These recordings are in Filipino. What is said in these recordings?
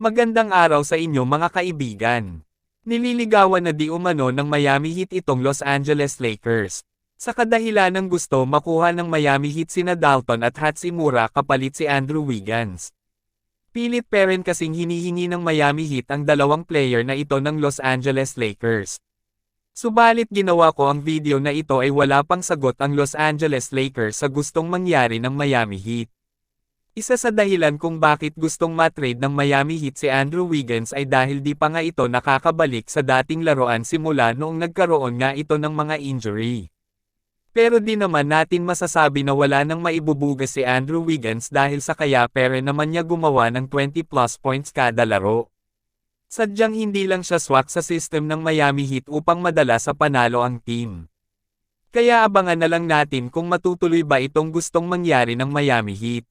Magandang araw sa inyo mga kaibigan. Nililigawan na di umano ng Miami Heat itong Los Angeles Lakers. Sa kadahilan ng gusto makuha ng Miami Heat sina Dalton at Hachimura kapalit si Andrew Wiggins. Pilit pa rin kasing hinihingi ng Miami Heat ang dalawang player na ito ng Los Angeles Lakers. Subalit ginawa ko ang video na ito ay wala pang sagot ang Los Angeles Lakers sa gustong mangyari ng Miami Heat. Isa sa dahilan kung bakit gustong matrade ng Miami Heat si Andrew Wiggins ay dahil di pa nga ito nakakabalik sa dating laruan simula noong nagkaroon nga ito ng mga injury. Pero di naman natin masasabi na wala nang maibubugas si Andrew Wiggins dahil sa kaya pere naman niya gumawa ng 20 plus points kada laro. Sadyang hindi lang siya swak sa system ng Miami Heat upang madala sa panalo ang team. Kaya abangan na lang natin kung matutuloy ba itong gustong mangyari ng Miami Heat.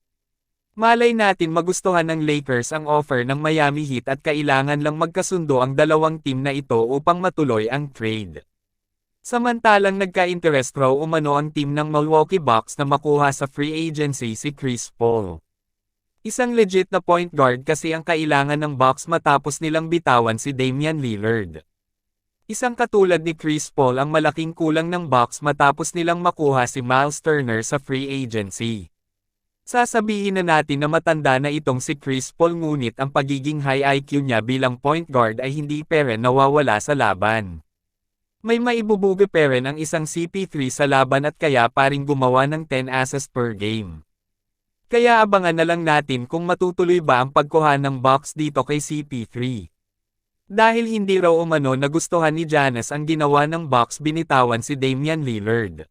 Malay natin magustuhan ng Lakers ang offer ng Miami Heat at kailangan lang magkasundo ang dalawang team na ito upang matuloy ang trade. Samantalang nagka-interest raw umano ang team ng Milwaukee Bucks na makuha sa free agency si Chris Paul. Isang legit na point guard kasi ang kailangan ng Bucks matapos nilang bitawan si Damian Lillard. Isang katulad ni Chris Paul ang malaking kulang ng Bucks matapos nilang makuha si Miles Turner sa free agency. Sasabihin na natin na matanda na itong si Chris Paul ngunit ang pagiging high IQ niya bilang point guard ay hindi pa rin nawawala sa laban. May maibubuga pa rin ang isang CP3 sa laban at kaya paring gumawa ng 10 assists per game. Kaya abangan na lang natin kung matutuloy ba ang pagkuha ng Bucks dito kay CP3. Dahil hindi raw umano nagustuhan ni Giannis ang ginawa ng Bucks binitawan si Damian Lillard.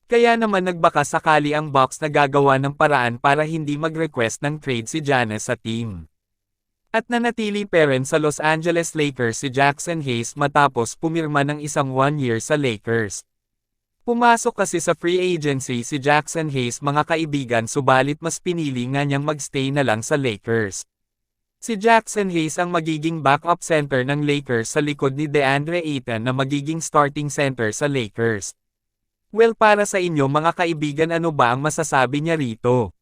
Kaya naman nagbaka sakali ang Bucks na gagawa ng paraan para hindi mag-request ng trade si Giannis sa team. At nanatili pa rin sa Los Angeles Lakers si Jackson Hayes matapos pumirma ng isang 1 year sa Lakers. Pumasok kasi sa free agency si Jackson Hayes mga kaibigan subalit mas pinili nga niyang magstay na lang sa Lakers. Si Jackson Hayes ang magiging backup center ng Lakers sa likod ni DeAndre Ayton na magiging starting center sa Lakers. Well, para sa inyo mga kaibigan, ano ba ang masasabi niya rito?